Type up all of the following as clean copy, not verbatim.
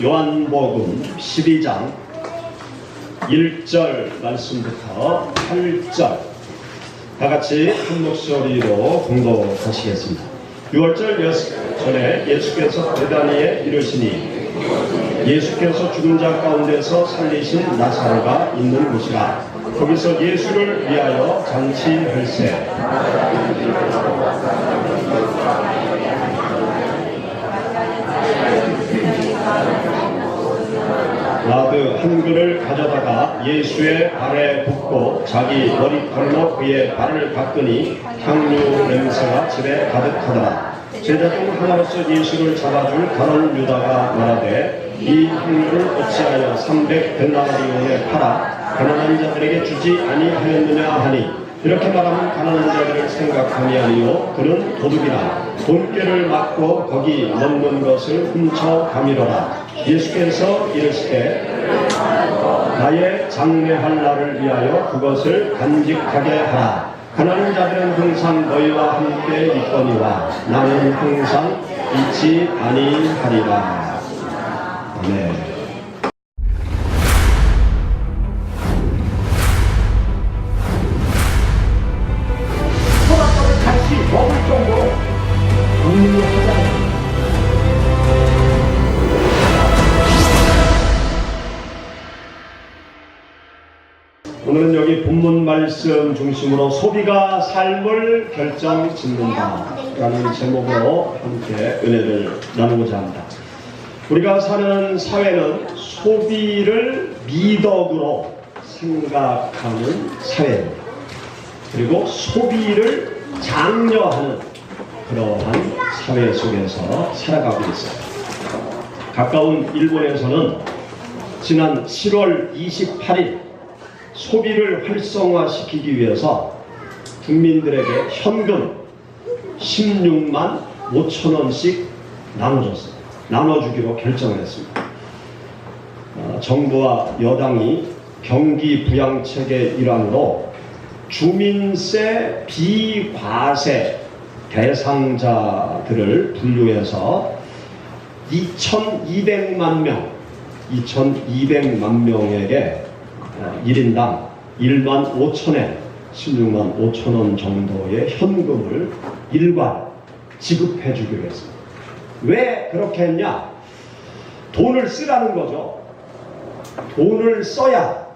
요한복음 12장 1절 말씀부터 8절 다같이 한 목소리로 공독하시겠습니다. 6월절 전에 예수께서 베다니에 이르시니 예수께서 죽은 자 가운데서 살리신 나사로가 있는 곳이라. 거기서 예수를 위하여 잔치할세. 라드 한 그릇을 가져다가 예수의 발에 붓고 자기 머리털로 그의 발을 닦으니 향유 냄새가 집에 가득하더라. 제자 중 하나로서 예수를 잡아줄 가룟 유다가 말하되 이 향유를 어찌하여 300데나리온에 팔아 가난한 자들에게 주지 아니하였느냐 하니, 이렇게 말하면 가난한 자들을 생각함이 아니요 그는 도둑이라. 돈꾀를 맞고 거기 넣는 것을 훔쳐 가미러라. 예수께서 이르시되 나의 장례할 날을 위하여 그것을 간직하게 하라. 가난한 자들은 항상 너희와 함께 있거니와 나는 항상 있지 아니하리라. 아멘. 소라떡을 같이 먹을 정도로 강력하다. 오늘은 여기 본문 말씀 중심으로 소비가 삶을 결정짓는다 라는 제목으로 함께 은혜를 나누고자 합니다. 우리가 사는 사회는 소비를 미덕으로 생각하는 사회입니다. 그리고 소비를 장려하는 그러한 사회 속에서 살아가고 있습니다. 가까운 일본에서는 지난 7월 28일 소비를 활성화시키기 위해서 국민들에게 현금 16만 5천 원씩 나눠주기로 결정을 했습니다. 정부와 여당이 경기 부양책의 일환으로 주민세 비과세 대상자들을 분류해서 2,200만 명에게 1인당 1만 5천엔 16만 5천 원 정도의 현금을 일괄 지급해 주기로 했습니다. 왜 그렇게 했냐? 돈을 쓰라는 거죠. 돈을 써야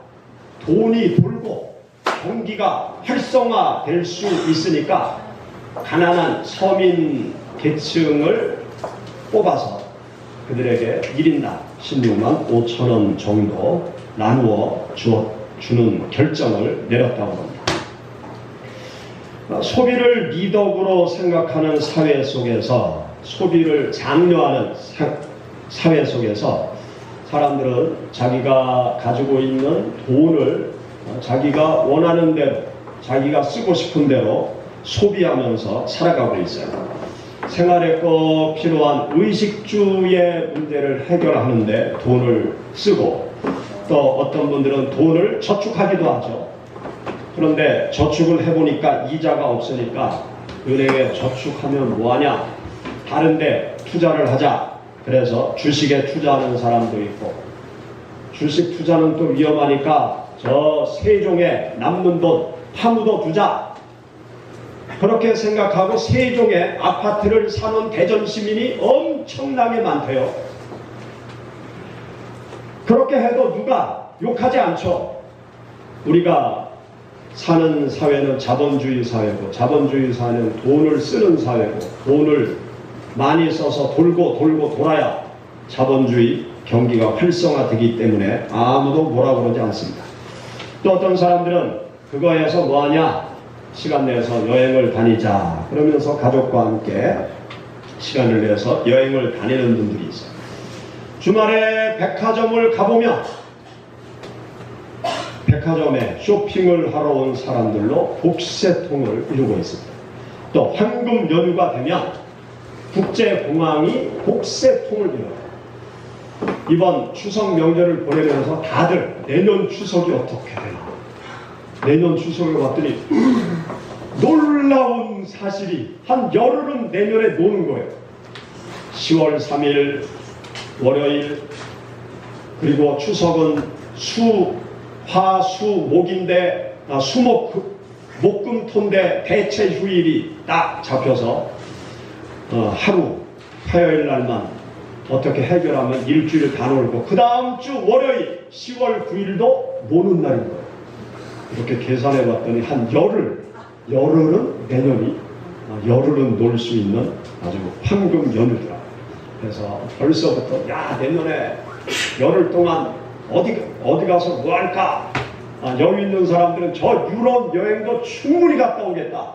돈이 돌고 경기가 활성화될 수 있으니까 가난한 서민 계층을 뽑아서 그들에게 1인당 16만 5천 원 정도 나누어 주는 결정을 내렸다고 합니다. 소비를 미덕으로 생각하는 사회 속에서, 소비를 장려하는 사회 속에서 사람들은 자기가 가지고 있는 돈을 자기가 원하는 대로, 자기가 쓰고 싶은 대로 소비하면서 살아가고 있어요. 생활에 꼭 필요한 의식주의 문제를 해결하는데 돈을 쓰고, 또 어떤 분들은 돈을 저축하기도 하죠. 그런데 저축을 해보니까 이자가 없으니까 은행에 저축하면 뭐하냐, 다른데 투자를 하자. 그래서 주식에 투자하는 사람도 있고, 주식 투자는 또 위험하니까 저 세종에 남는 돈 파묻어 두자. 그렇게 생각하고 세종에 아파트를 사는 대전 시민이 엄청나게 많대요. 그렇게 해도 누가 욕하지 않죠. 우리가 사는 사회는 자본주의 사회고, 자본주의 사회는 돈을 쓰는 사회고, 돈을 많이 써서 돌고 돌아야 자본주의 경기가 활성화되기 때문에 아무도 뭐라고 그러지 않습니다. 또 어떤 사람들은 그거에서 뭐하냐, 시간 내서 여행을 다니자 그러면서 가족과 함께 시간을 내서 여행을 다니는 분들이 있어요. 주말에 백화점을 가보면 백화점에 쇼핑을 하러 온 사람들로 복세통을 이루고 있습니다. 또 황금 연휴가 되면 국제공항이 복세통을 이뤄요. 이번 추석 명절을 보내면서 다들 내년 추석이 어떻게 되나, 내년 추석을 봤더니 놀라운 사실이 한 열흘은 내년에 노는 거예요. 10월 3일 월요일 그리고 추석은 수화수목인데 목금토인데 대체 휴일이 딱 잡혀서 하루 화요일 날만 어떻게 해결하면 일주일 다 놀고 그 다음 주 월요일 10월 9일도 노는 날인 거예요. 이렇게 계산해 봤더니 한 열흘은 내년이 열흘은 놀 수 있는 아주 황금 연휴더라. 그래서 벌써부터 야 내년에 열흘 동안 어디 가서 뭐 할까? 여유 있는 사람들은 저 유럽 여행도 충분히 갔다 오겠다.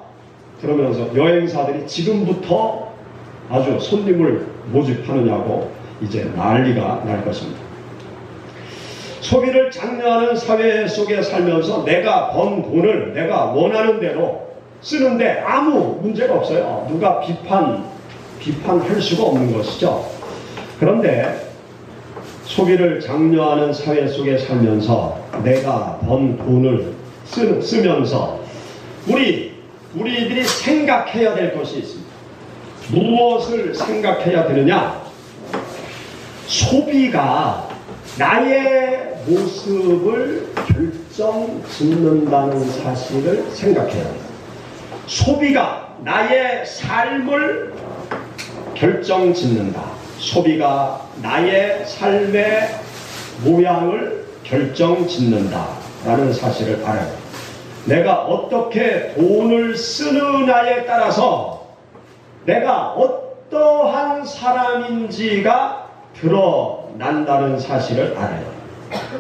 그러면서 여행사들이 지금부터 아주 손님을 모집하느냐고 이제 난리가 날 것입니다. 소비를 장려하는 사회 속에 살면서 내가 번 돈을 내가 원하는 대로 쓰는데 아무 문제가 없어요. 누가 비판할 수가 없는 것이죠. 그런데 소비를 장려하는 사회 속에 살면서 내가 번 돈을 쓰면서 우리들이 생각해야 될 것이 있습니다. 무엇을 생각해야 되느냐? 소비가 나의 모습을 결정짓는다는 사실을 생각해야 합니다. 소비가 나의 삶을 결정짓는다. 소비가 나의 삶의 모양을 결정짓는다 라는 사실을 알아야 합니다. 내가 어떻게 돈을 쓰느냐에 따라서 내가 어떠한 사람인지가 드러난다는 사실을 알아야 합니다.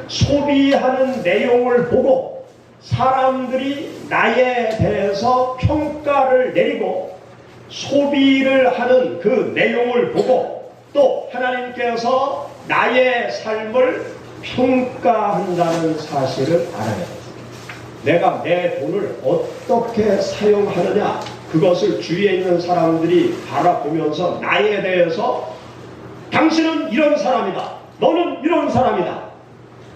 소비하는 내용을 보고 사람들이 나에 대해서 평가를 내리고 소비를 하는 그 내용을 보고 또 하나님께서 나의 삶을 평가한다는 사실을 알아야 합니다. 내가 내 돈을 어떻게 사용하느냐 그것을 주위에 있는 사람들이 바라보면서 나에 대해서 당신은 이런 사람이다. 너는 이런 사람이다.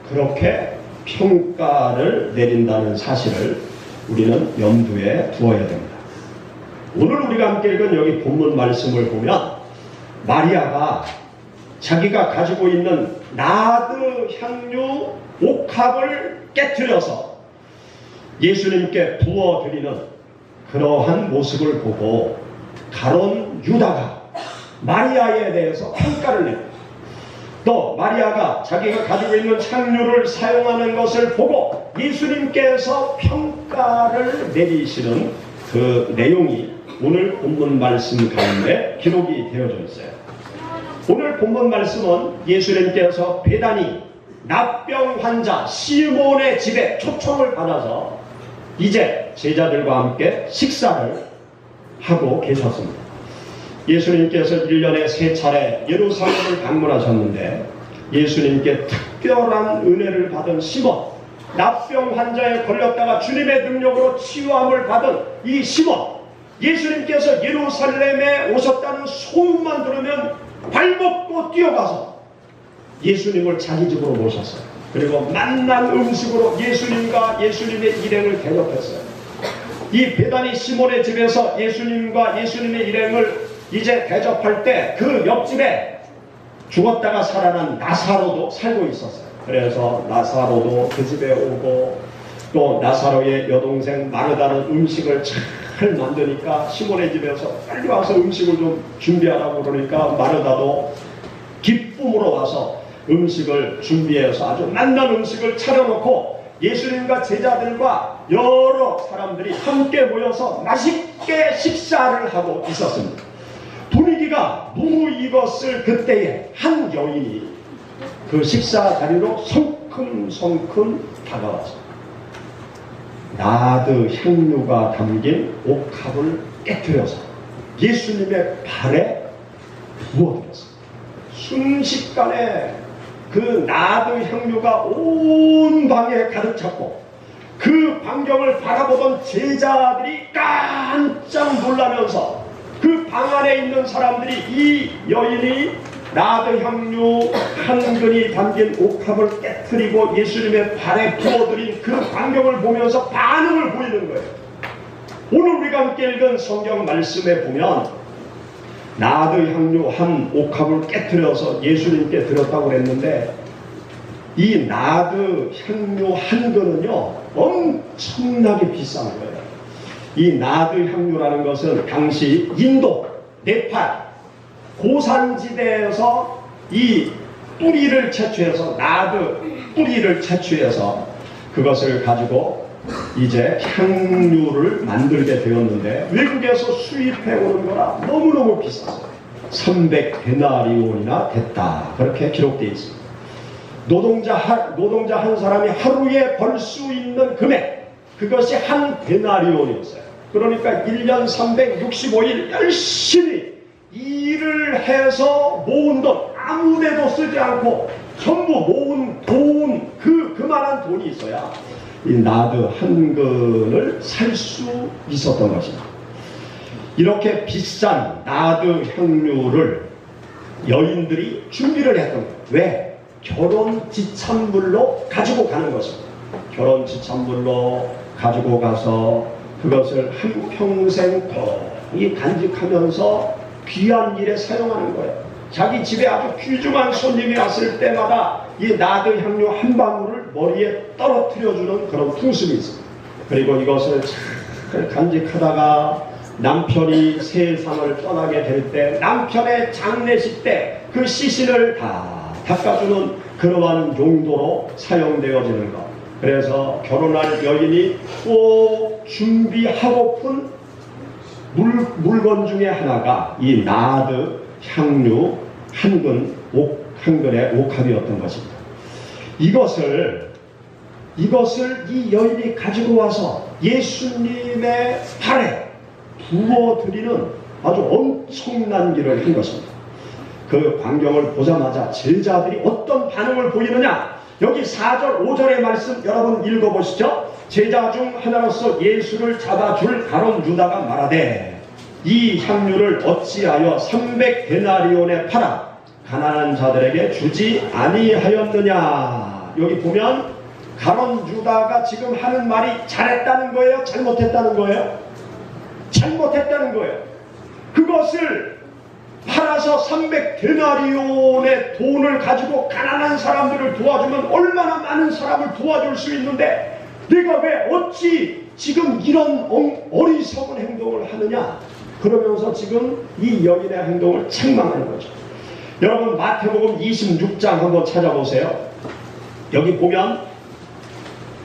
그렇게 평가를 내린다는 사실을 우리는 염두에 두어야 됩니다. 오늘 우리가 함께 읽은 여기 본문 말씀을 보면 마리아가 자기가 가지고 있는 나드 향유 옥합을 깨트려서 예수님께 부어드리는 그러한 모습을 보고 가론 유다가 마리아에 대해서 평가를 냅니다. 또 마리아가 자기가 가지고 있는 향유를 사용하는 것을 보고 예수님께서 평가를 내리시는 그 내용이 오늘 본문 말씀 가운데 기록이 되어져 있어요. 오늘 본문 말씀은 예수님께서 베다니 납병 환자 시몬의 집에 초청을 받아서 이제 제자들과 함께 식사를 하고 계셨습니다. 예수님께서 1년에 3차례 예루살렘을 방문하셨는데 예수님께 특별한 은혜를 받은 시몬, 납병 환자에 걸렸다가 주님의 능력으로 치유함을 받은 이 시몬, 예수님께서 예루살렘에 오셨다는 소문만 들으면 발벗고 뛰어가서 예수님을 자기 집으로 모셨어요. 그리고 만난 음식으로 예수님과 예수님의 일행을 대접했어요. 이 베다니 시몬의 집에서 예수님과 예수님의 일행을 이제 대접할 때 그 옆집에 죽었다가 살아난 나사로도 살고 있었어요. 그래서 나사로도 그 집에 오고 또 나사로의 여동생 마르다는 음식을 잘 만드니까 시몬의 집에서 빨리 와서 음식을 좀 준비하라고 그러니까 마르다도 기쁨으로 와서 음식을 준비해서 아주 맛난 음식을 차려놓고 예수님과 제자들과 여러 사람들이 함께 모여서 맛있게 식사를 하고 있었습니다. 분위기가 무르익었을 그때에 한 여인이 그 식사 자리로 성큼성큼 다가와서 나드 향유가 담긴 옥합을 깨뜨려서 예수님의 발에 부어드렸습니다. 순식간에 그 나드 향유가 온 방에 가득 찼고 그 광경을 바라보던 제자들이 깜짝 놀라면서 그 방 안에 있는 사람들이 이 여인이 나드 향유 한 근이 담긴 옥합을 깨트리고 예수님의 발에 부어드린 그 광경을 보면서 반응을 보이는 거예요. 오늘 우리가 함께 읽은 성경 말씀에 보면 나드 향유 한 옥합을 깨트려서 예수님께 드렸다고 그랬는데, 이 나드 향유 한 근은요 엄청나게 비싼 거예요. 이 나드 향유라는 것은 당시 인도, 네팔 고산지대에서 이 뿌리를 채취해서, 나드 뿌리를 채취해서 그것을 가지고 이제 향유를 만들게 되었는데, 외국에서 수입해 오는 거라 너무너무 비쌌어요. 300데나리온이나 됐다, 그렇게 기록되어 있습니다. 노동자 한 사람이 하루에 벌 수 있는 금액, 그것이 한 데나리온이었어요. 그러니까 1년 365일 열심히 일을 해서 모은 돈, 아무데도 쓰지 않고 전부 모은 돈, 그만한 돈이 있어야 이 나드 한 근을 살 수 있었던 것입니다. 이렇게 비싼 나드 향유를 여인들이 준비를 했던 거예요. 왜? 결혼 지참물로 가지고 가는 것입니다. 결혼 지참물로 가지고 가서 그것을 한평생 이 간직하면서 귀한 일에 사용하는 거예요. 자기 집에 아주 귀중한 손님이 왔을 때마다 이 나드 향유 한 방울을 머리에 떨어뜨려주는 그런 풍습이 있습니다. 그리고 이것을 잘 간직하다가 남편이 세상을 떠나게 될 때, 남편의 장례식 때 그 시신을 다 닦아주는 그러한 용도로 사용되어지는 것. 그래서 결혼할 여인이 꼭 준비하고픈 물건 중에 하나가 이 나드 향유 한 근의 옥합이었던 것입니다. 이것을 이 여인이 가지고 와서 예수님의 발에 부어드리는 아주 엄청난 일을 한 것입니다. 그 광경을 보자마자 제자들이 어떤 반응을 보이느냐, 여기 4절 5절의 말씀 여러분 읽어보시죠. 제자 중 하나로서 예수를 잡아줄 가룟 유다가 말하되, 이 향유를 어찌하여 300데나리온에 팔아 가난한 자들에게 주지 아니하였느냐. 여기 보면 가룟 유다가 지금 하는 말이 잘했다는 거예요, 잘못했다는 거예요? 잘못했다는 거예요. 그것을 팔아서 300데나리온의 돈을 가지고 가난한 사람들을 도와주면 얼마나 많은 사람을 도와줄 수 있는데, 내가 왜 어찌 지금 이런 어리석은 행동을 하느냐, 그러면서 지금 이 여인의 행동을 책망하는 거죠. 여러분 마태복음 26장 한번 찾아보세요. 여기 보면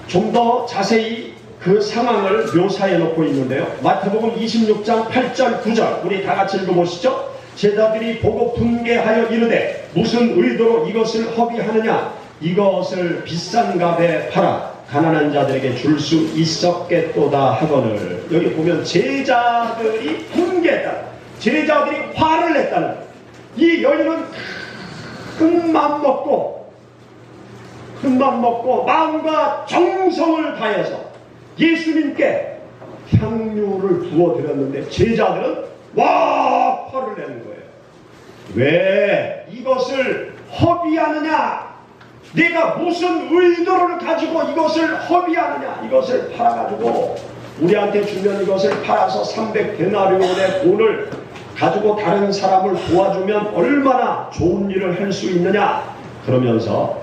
좀 더 자세히 그 상황을 묘사해 놓고 있는데요. 마태복음 26장 8절 9절 우리 다 같이 읽어보시죠. 제자들이 보고 분개하여 이르되, 무슨 의도로 이것을 허비하느냐, 이것을 비싼 값에 팔아 가난한 자들에게 줄 수 있었겠도다 하거늘. 여기 보면 제자들이 분개했다, 제자들이 화를 냈다는, 이 여인은 큰 맘 먹고 마음과 정성을 다해서 예수님께 향유를 부어드렸는데, 제자들은 와 화를 내는 거예요. 왜 이것을 허비하느냐, 내가 무슨 의도를 가지고 이것을 허비하느냐, 이것을 팔아가지고 우리한테 주면 이것을 팔아서 300데나리온의 돈을 가지고 다른 사람을 도와주면 얼마나 좋은 일을 할 수 있느냐, 그러면서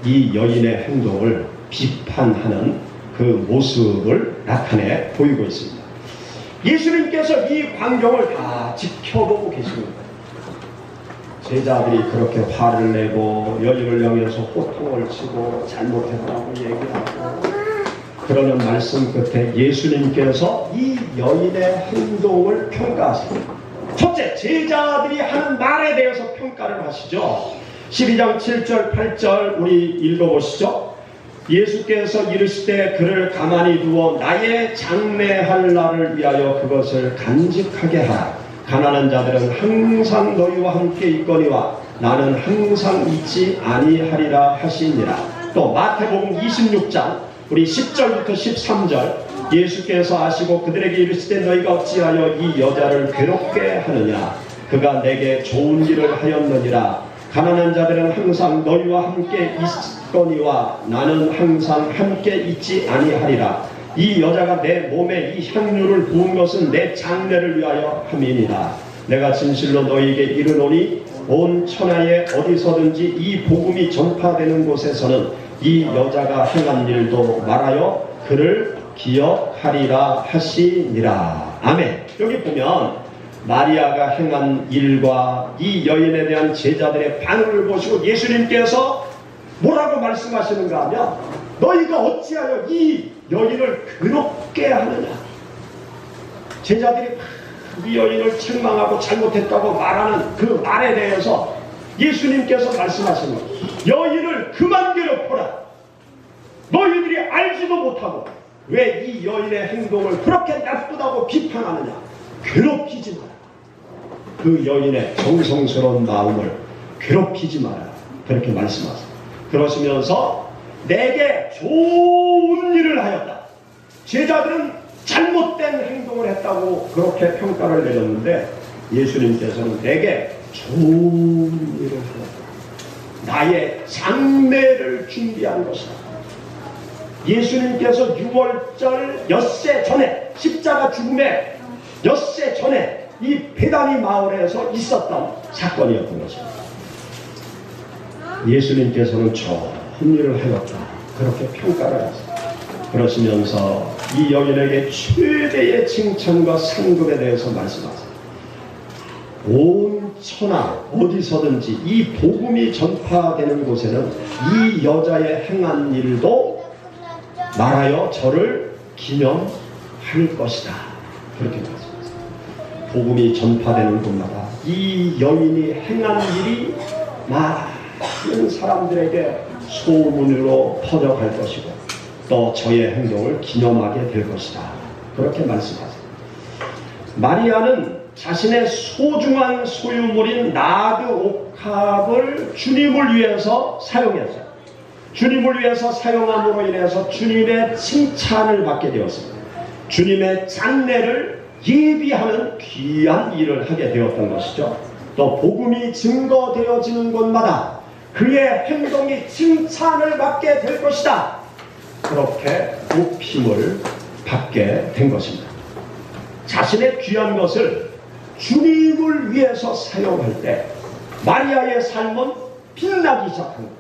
이 여인의 행동을 비판하는 그 모습을 나타내 보이고 있습니다. 예수님께서 이 광경을 다 지켜보고 계십니다. 제자들이 그렇게 화를 내고 여인을 향해서 호통을 치고 잘못했다고 얘기하고 그러는 말씀 끝에 예수님께서 이 여인의 행동을 평가하십니다. 첫째, 제자들이 하는 말에 대해서 평가를 하시죠. 12장 7절 8절 우리 읽어보시죠. 예수께서 이르시되 그를 가만히 두어 나의 장례할 날을 위하여 그것을 간직하게 하라. 가난한 자들은 항상 너희와 함께 있거니와 나는 항상 있지 아니하리라 하시니라. 또 마태복음 26장 우리 10절부터 13절 예수께서 아시고 그들에게 이르시되 너희가 어찌하여 이 여자를 괴롭게 하느냐, 그가 내게 좋은 일을 하였느니라. 가난한 자들은 항상 너희와 함께 있거니와 나는 항상 함께 있지 아니하리라. 이 여자가 내 몸에 이 향유를 부은 것은 내 장례를 위하여 함이니라. 내가 진실로 너희에게 이르노니 온 천하에 어디서든지 이 복음이 전파되는 곳에서는 이 여자가 행한 일도 말하여 그를 기억하리라 하시니라. 아멘. 여기 보면 마리아가 행한 일과 이 여인에 대한 제자들의 반응을 보시고 예수님께서 뭐라고 말씀하시는가 하면 너희가 어찌하여 이 여인을 괴롭게 하느냐. 제자들이 이 여인을 책망하고 잘못했다고 말하는 그 말에 대해서 예수님께서 말씀하시는 거예요. 여인을 그만 괴롭혀라. 너희들이 알지도 못하고 왜 이 여인의 행동을 그렇게 나쁘다고 비판하느냐. 괴롭히지 마라. 그 여인의 정성스러운 마음을 괴롭히지 마라. 그렇게 말씀하세요. 그러시면서 내게 좋은 일을 하였다. 제자들은 잘못된 행동을 했다고 그렇게 평가를 내렸는데 예수님께서는 내게 좋은 일을 하였다. 나의 장례를 준비한 것이다. 예수님께서 6월절 엿새 전에 십자가 죽음의 엿새 전에 이 베다니 마을에서 있었던 사건이었던 것입니다. 예수님께서는 좋은 일을 하였다. 그렇게 평가를 했습니다. 그러시면서 이 여인에게 최대의 칭찬과 상급에 대해서 말씀하세요. 온 천하 어디서든지 이 복음이 전파되는 곳에는 이 여자의 행한 일도 말하여 저를 기념할 것이다. 그렇게 말씀하세요. 복음이 전파되는 곳마다 이 여인이 행한 일이 많은 사람들에게 소문으로 퍼져갈 것이고 또 저의 행동을 기념하게 될 것이다. 그렇게 말씀하세요. 마리아는 자신의 소중한 소유물인 나드 옥합을 주님을 위해서 사용했어요. 주님을 위해서 사용함으로 인해서 주님의 칭찬을 받게 되었습니다. 주님의 장례를 예비하는 귀한 일을 하게 되었던 것이죠. 또 복음이 증거되어지는 곳마다 그의 행동이 칭찬을 받게 될 것이다. 그렇게 높임을 받게 된 것입니다. 자신의 귀한 것을 주님을 위해서 사용할 때 마리아의 삶은 빛나기 시작합니다.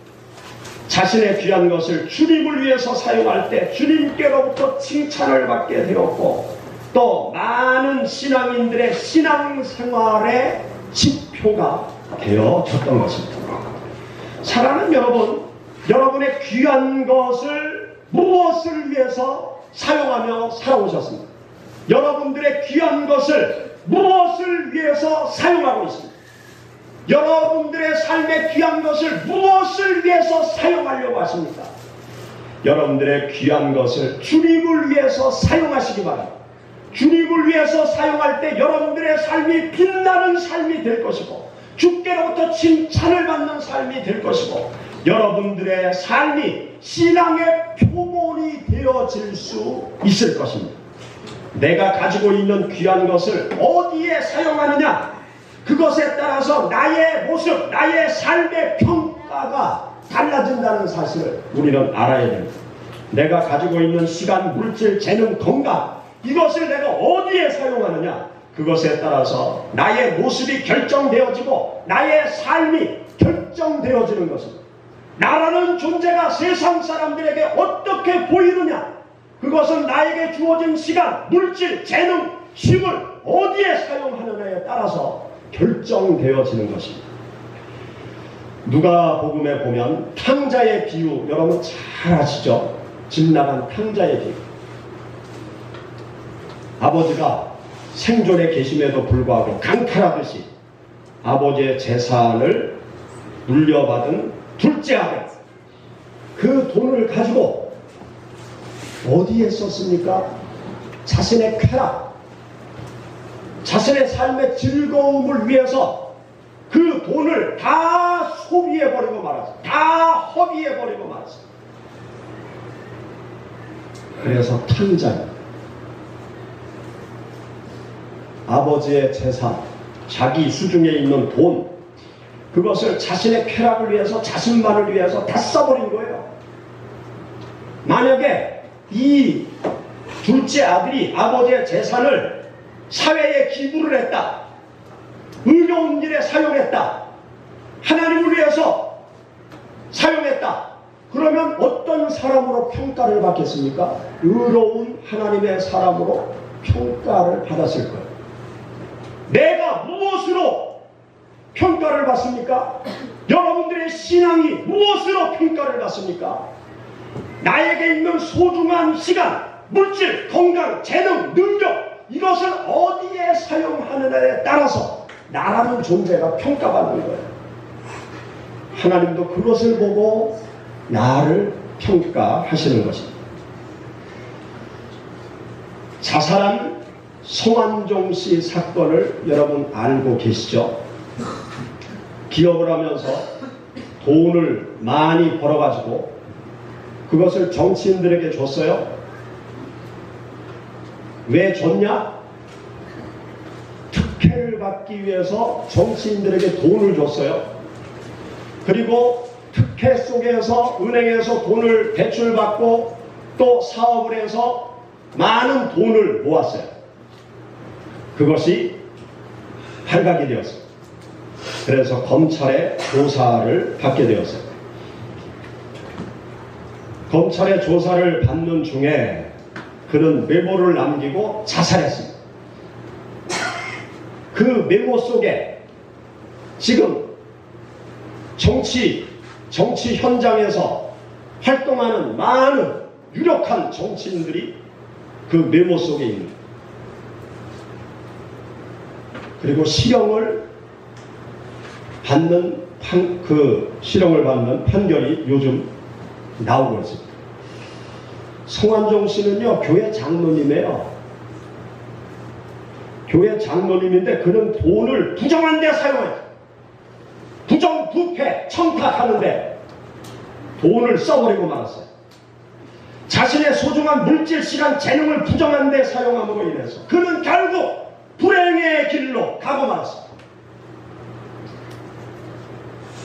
자신의 귀한 것을 주님을 위해서 사용할 때 주님께로부터 칭찬을 받게 되었고 또 많은 신앙인들의 신앙생활의 지표가 되어졌던 것입니다. 사랑하는 여러분, 여러분의 귀한 것을 무엇을 위해서 사용하며 살아오셨습니까? 여러분들의 귀한 것을 무엇을 위해서 사용하고 있습니까? 여러분들의 삶의 귀한 것을 무엇을 위해서 사용하려고 하십니까? 여러분들의 귀한 것을 주님을 위해서 사용하시기 바랍니다. 주님을 위해서 사용할 때 여러분들의 삶이 빛나는 삶이 될 것이고 주께로부터 칭찬을 받는 삶이 될 것이고 여러분들의 삶이 신앙의 표본이 되어질 수 있을 것입니다. 내가 가지고 있는 귀한 것을 어디에 사용하느냐, 그것에 따라서 나의 모습, 나의 삶의 평가가 달라진다는 사실을 우리는 알아야 됩니다. 내가 가지고 있는 시간, 물질, 재능, 건강, 이것을 내가 어디에 사용하느냐, 그것에 따라서 나의 모습이 결정되어지고 나의 삶이 결정되어지는 것입니다. 나라는 존재가 세상 사람들에게 어떻게 보이느냐, 그것은 나에게 주어진 시간, 물질, 재능, 힘을 어디에 사용하느냐에 따라서 결정되어지는 것입니다. 누가복음에 보면 탕자의 비유, 여러분 잘 아시죠? 집 나간 탕자의 비유. 아버지가 생존에 계심에도 불구하고 강탈하듯이 아버지의 재산을 물려받은 둘째 아들, 그 돈을 가지고 어디에 썼습니까? 자신의 쾌락, 자신의 삶의 즐거움을 위해서 그 돈을 다 소비해버리고 말았어요. 다 허비해버리고 말았어요. 그래서 탕자입니다. 아버지의 재산, 자기 수중에 있는 돈, 그것을 자신의 쾌락을 위해서, 자신만을 위해서 다 써버린 거예요. 만약에 이 둘째 아들이 아버지의 재산을 사회에 기부를 했다, 의로운 일에 사용했다. 하나님을 위해서 사용했다. 그러면 어떤 사람으로 평가를 받겠습니까? 의로운 하나님의 사람으로 평가를 받았을 거예요. 내가 무엇으로 평가를 받습니까? 여러분들의 신앙이 무엇으로 평가를 받습니까? 나에게 있는 소중한 시간, 물질, 건강, 재능, 능력, 이것을 어디에 사용하느냐에 따라서 나라는 존재가 평가받는 거예요. 하나님도 그것을 보고 나를 평가하시는 것입니다. 자살한 송환종 씨 사건을 여러분 알고 계시죠? 기업을 하면서 돈을 많이 벌어가지고 그것을 정치인들에게 줬어요. 왜 줬냐? 특혜를 받기 위해서 정치인들에게 돈을 줬어요. 그리고 특혜 속에서 은행에서 돈을 대출받고 또 사업을 해서 많은 돈을 모았어요. 그것이 발각이 되었어요. 그래서 검찰의 조사를 받게 되었어요. 검찰의 조사를 받는 중에 그는 메모를 남기고 자살했습니다. 그 메모 속에 지금 정치 현장에서 활동하는 많은 유력한 정치인들이 그 메모 속에 있는, 그리고 실형을 받는 판결이 요즘 나오고 있습니다. 송환종 씨는요, 교회 장로님이에요. 교회 장로님인데 그는 돈을 부정한 데 사용해요. 부정, 부패, 청탁하는데 돈을 써버리고 말았어요. 자신의 소중한 물질, 시간, 재능을 부정한 데 사용함으로 인해서 그는 결국 불행의 길로 가고 말았습니다.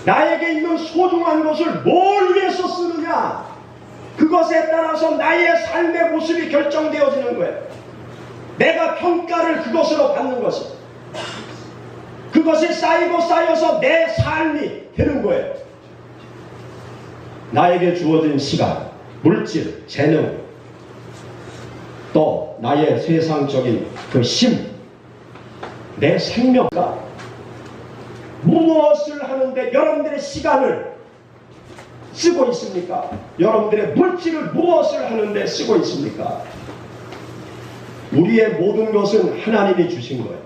나에게 있는 소중한 것을 뭘 위해서 쓰느냐, 그것에 따라서 나의 삶의 모습이 결정되어지는 거예요. 내가 평가를 그것으로 받는 것입니다. 그것이 쌓이고 쌓여서 내 삶이 되는 거예요. 나에게 주어진 시간, 물질, 재능, 또 나의 세상적인 그 힘, 내 생명과 무엇을 하는데 여러분들의 시간을 쓰고 있습니까? 여러분들의 물질을 무엇을 하는데 쓰고 있습니까? 우리의 모든 것은 하나님이 주신 거예요.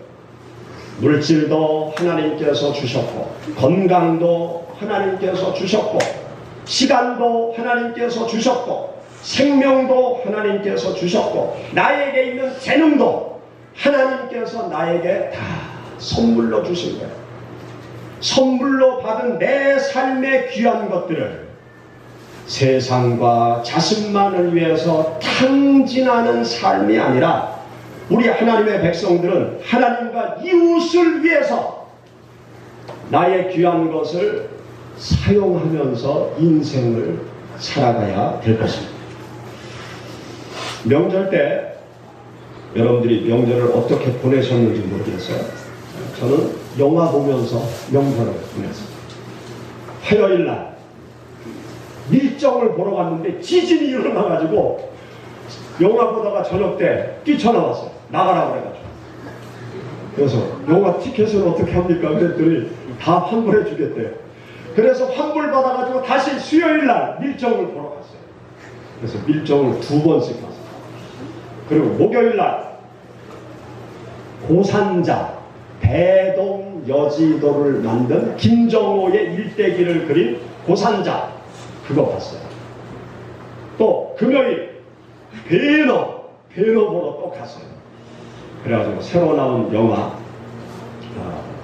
물질도 하나님께서 주셨고, 건강도 하나님께서 주셨고, 시간도 하나님께서 주셨고, 생명도 하나님께서 주셨고, 나에게 있는 재능도 하나님께서 나에게 다 선물로 주신 거예요. 선물로 받은 내 삶의 귀한 것들을 세상과 자신만을 위해서 탕진하는 삶이 아니라 우리 하나님의 백성들은 하나님과 이웃을 위해서 나의 귀한 것을 사용하면서 인생을 살아가야 될 것입니다. 명절 때 여러분들이 명절을 어떻게 보내셨는지 모르겠어요. 저는 영화 보면서 명절을 보냈습니다. 화요일 날 밀정을 보러 갔는데 지진이 일어나가지고 영화 보다가 저녁 때 뛰쳐나왔어요. 나가라고 그래가지고. 그래서 영화 티켓을 어떻게 합니까? 그랬더니 다 환불해 주겠대요. 그래서 환불 받아가지고 다시 수요일 날 밀정을 보러 갔어요. 그래서 밀정을 2번씩 갔어요. 그리고 목요일 날 고산자 대동 여지도를 만든 김정호의 일대기를 그린 고산자, 그거 봤어요. 또 금요일 배너 보러 또 갔어요. 그래가지고 새로 나온 영화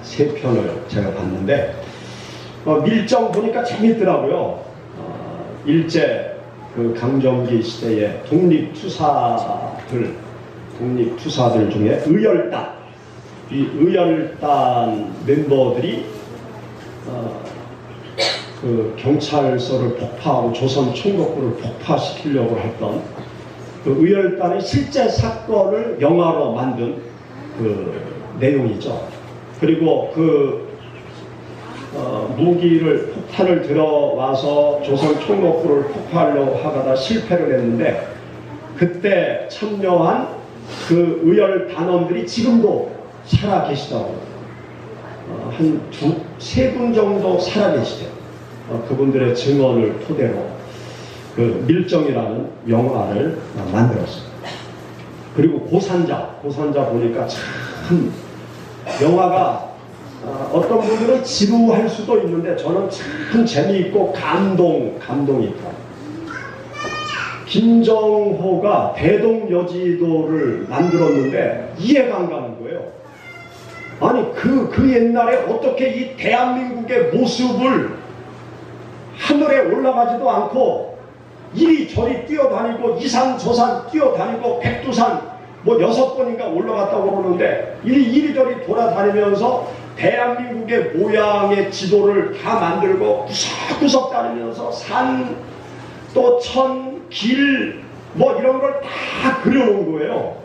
3편을 제가 봤는데 밀정 보니까 재밌더라고요. 일제 그 강점기 시대의 독립투사들 중에 의열단, 이 의열단 멤버들이 그 경찰서를 폭파하고 조선 총독부를 폭파시키려고 했던 그 의열단의 실제 사건을 영화로 만든 그 내용이죠. 그리고 무기를 폭탄을 들어와서 조선 총독부를 폭파하려고 하다가 실패를 했는데 그때 참여한 그 의열 단원들이 지금도 살아 계시다고 한 세 분 정도 살아 계시죠. 그분들의 증언을 토대로 그 밀정이라는 영화를 만들었습니다. 그리고 고산자 보니까 참 영화가 어떤 분들은 지루할 수도 있는데 저는 참 재미있고 감동이 있다. 김정호가 대동여지도를 만들었는데 이해가 안 가는 거예요. 아니 그 옛날에 어떻게 이 대한민국의 모습을 하늘에 올라가지도 않고 이리저리 뛰어다니고 이산 저산 뛰어다니고 백두산 뭐 6번인가 올라갔다고 그러는데 이리저리 돌아다니면서 대한민국의 모양의 지도를 다 만들고 구석구석 다니면서 산 또 천, 길 뭐 이런 걸 다 그려놓은 거예요.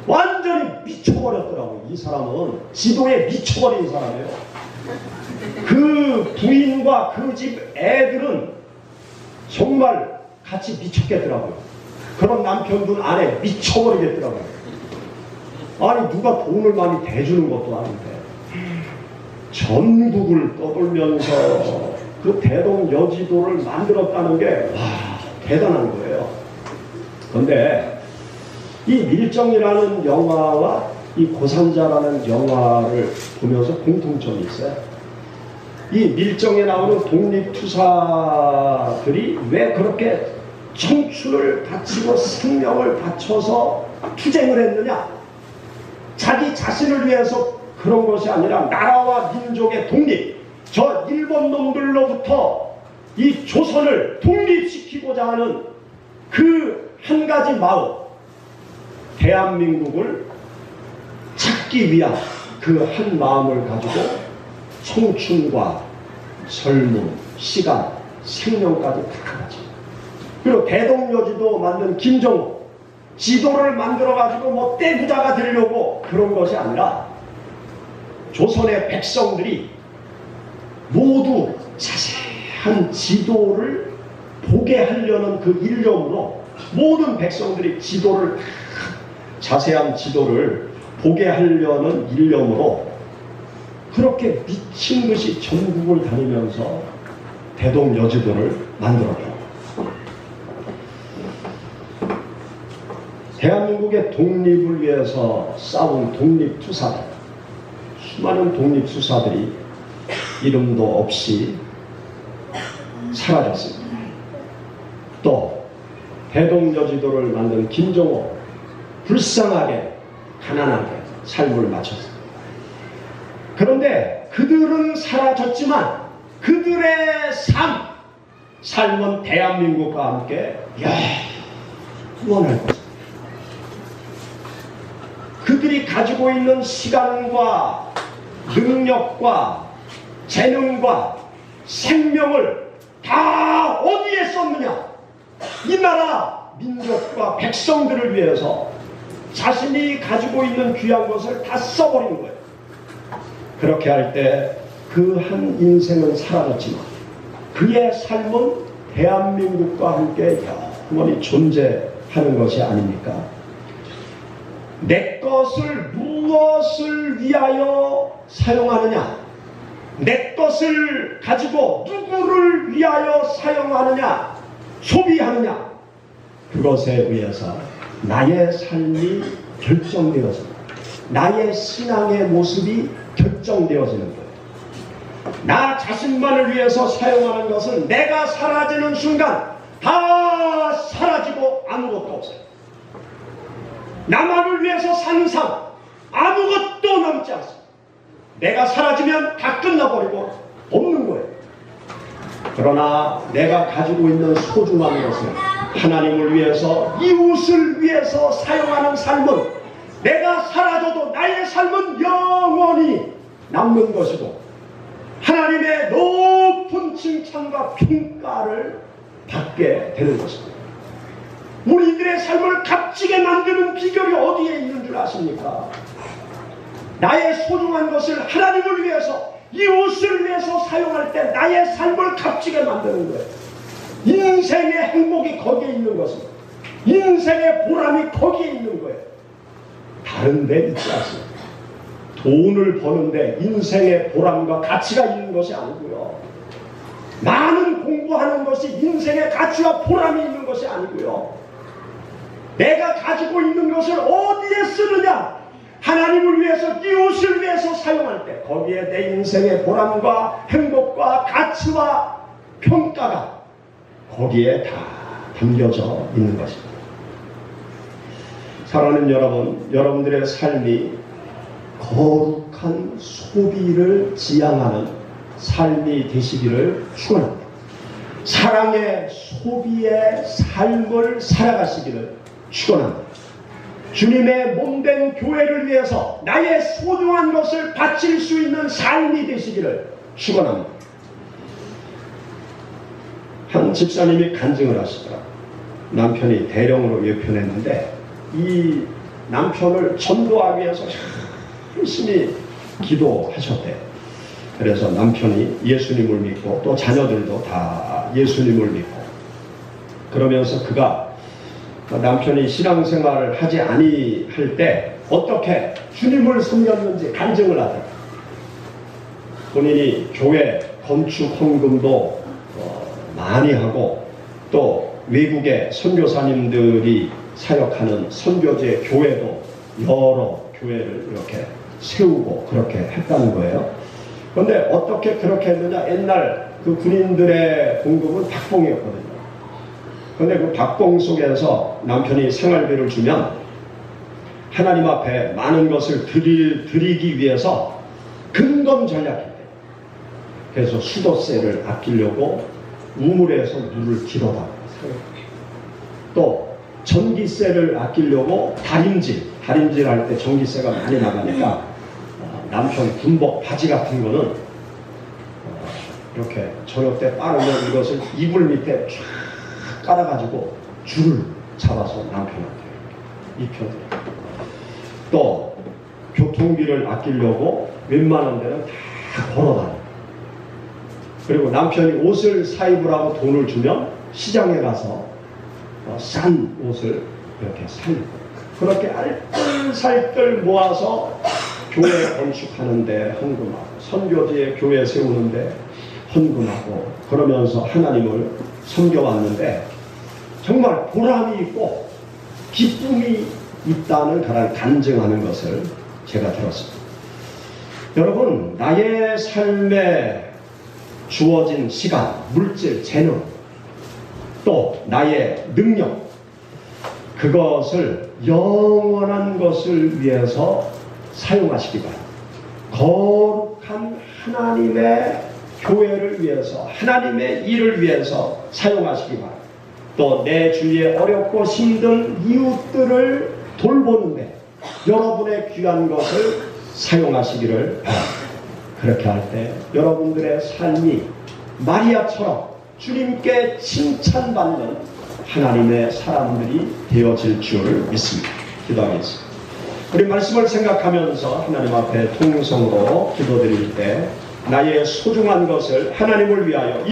완전히 미쳐버렸더라고요. 이 사람은 지도에 미쳐버린 사람이에요. 그 부인과 그 집 애들은 정말 같이 미쳤겠더라고요. 그런 남편분 아내 미쳐버리겠더라고요. 아니 누가 돈을 많이 대주는 것도 아닌데 전국을 떠돌면서 그 대동여지도를 만들었다는 게 와 대단한 거예요. 그런데 이 밀정이라는 영화와 이 고산자라는 영화를 보면서 공통점이 있어요. 이 밀정에 나오는 독립투사들이 왜 그렇게 청춘을 바치고 생명을 바쳐서 투쟁을 했느냐? 자기 자신을 위해서 그런 것이 아니라 나라와 민족의 독립, 저 일본 놈들로부터 이 조선을 독립시키고자 하는 그 한 가지 마음, 대한민국을 찾기 위한 그 한 마음을 가지고 청춘과 젊음, 시간, 생명까지 다 가지. 그리고 대동여지도 만든 김정호, 지도를 만들어가지고 뭐 떼부자가 되려고 그런 것이 아니라 조선의 백성들이 모두 자세한 지도를 보게 하려는 그 일념으로 모든 백성들이 지도를 자세한 지도를 보게 하려는 일념으로 그렇게 미친 듯이 전국을 다니면서 대동여지도를 만들었다. 대한민국의 독립을 위해서 싸운 독립투사들, 수많은 독립투사들이 이름도 없이 사라졌습니다. 또 대동여지도를 만든 김정호, 불쌍하게 가난하게 삶을 마쳤습니다. 그런데 그들은 사라졌지만 그들의 삶은 대한민국과 함께 영원할 것입니다. 그들이 가지고 있는 시간과 능력과 재능과 생명을 다 어디에 썼느냐? 이 나라 민족과 백성들을 위해서 자신이 가지고 있는 귀한 것을 다 써버린 거예요. 그렇게 할 때 그 한 인생은 사라졌지만 그의 삶은 대한민국과 함께 영원히 존재하는 것이 아닙니까? 내 것을 무엇을 위하여 사용하느냐? 내 것을 가지고 누구를 위하여 사용하느냐? 소비하느냐? 그것에 의해서 나의 삶이 결정되어집니다. 나의 신앙의 모습이 결정되어지는 거예요. 나 자신만을 위해서 사용하는 것은 내가 사라지는 순간 다 사라지고 아무것도 없어요. 나만을 위해서 사는 삶 아무것도 남지 않습니다. 내가 사라지면 다 끝나버리고 없는 거예요. 그러나 내가 가지고 있는 소중한 것은 하나님을 위해서, 이웃을 위해서 사용하는 삶은 내가 사라져도 나의 삶은 영원히 남는 것이고 하나님의 높은 칭찬과 평가를 받게 되는 것입니다. 우리들의 삶을 값지게 만드는 비결이 어디에 있는 줄 아십니까? 나의 소중한 것을 하나님을 위해서, 이웃을 위해서 사용할 때 나의 삶을 값지게 만드는 거예요. 인생의 행복이 거기에 있는 것입니다. 인생의 보람이 거기에 있는 거예요. 다른 데 있지 않습니다. 돈을 버는데 인생의 보람과 가치가 있는 것이 아니고요. 많은 공부하는 것이 인생의 가치와 보람이 있는 것이 아니고요. 내가 가지고 있는 것을 어디에 쓰느냐, 하나님을 위해서, 이웃을 위해서 사용할 때 거기에 내 인생의 보람과 행복과 가치와 평가가 거기에 다 담겨져 있는 것입니다. 사랑하는 여러분, 여러분들의 삶이 거룩한 소비를 지향하는 삶이 되시기를 축원합니다. 사랑의 소비의 삶을 살아가시기를 축원합니다. 주님의 몸된 교회를 위해서 나의 소중한 것을 바칠 수 있는 삶이 되시기를 축원합니다. 한 집사님이 간증을 하시더라. 남편이 대령으로 예편했는데 이 남편을 전도하기 위해서 열심히 기도하셨대요. 그래서 남편이 예수님을 믿고 또 자녀들도 다 예수님을 믿고, 그러면서 그가 남편이 신앙생활을 하지 아니할 때 어떻게 주님을 섬겼는지 간증을 하더라. 본인이 교회 건축 헌금도 많이 하고, 또 외국의 선교사님들이 사역하는 선교지의 교회도 여러 교회를 이렇게 세우고 그렇게 했다는 거예요. 그런데 어떻게 그렇게 했느냐, 옛날 그 군인들의 공급은 박봉이었거든요. 그런데 그 박봉 속에서 남편이 생활비를 주면 하나님 앞에 많은 것을 드리기 위해서 근검 전략했대요. 그래서 수도세를 아끼려고 우물에서 물을 길어다. 또 전기세를 아끼려고 다림질 할 때 전기세가 많이 나가니까 남편 군복 바지 같은 거는 이렇게 저녁 때 빠르면 이것을 이불 밑에 쫙 깔아가지고 줄을 잡아서 남편한테 입혀드려요. 또 교통비를 아끼려고 웬만한 데는 다 걸어다녀요. 그리고 남편이 옷을 사입으라고 돈을 주면 시장에 가서 싼 옷을 이렇게 사입고, 그렇게 알뜰살뜰 모아서 교회 건축하는데 헌금하고, 선교지에 교회 세우는데 헌금하고, 그러면서 하나님을 섬겨왔는데 정말 보람이 있고 기쁨이 있다는 그런 간증하는 것을 제가 들었습니다. 여러분, 나의 삶에 주어진 시간, 물질, 재능, 또 나의 능력, 그것을 영원한 것을 위해서 사용하시기 바랍니다. 거룩한 하나님의 교회를 위해서, 하나님의 일을 위해서 사용하시기 바랍니다. 또 내 주위에 어렵고 힘든 이웃들을 돌보는데 여러분의 귀한 것을 사용하시기를 바랍니다. 그렇게 할 때 여러분들의 삶이 마리아처럼 주님께 칭찬받는 하나님의 사람들이 되어질 줄 믿습니다. 기도하겠습니다. 우리 말씀을 생각하면서 하나님 앞에 통성으로 기도드릴 때 나의 소중한 것을 하나님을 위하여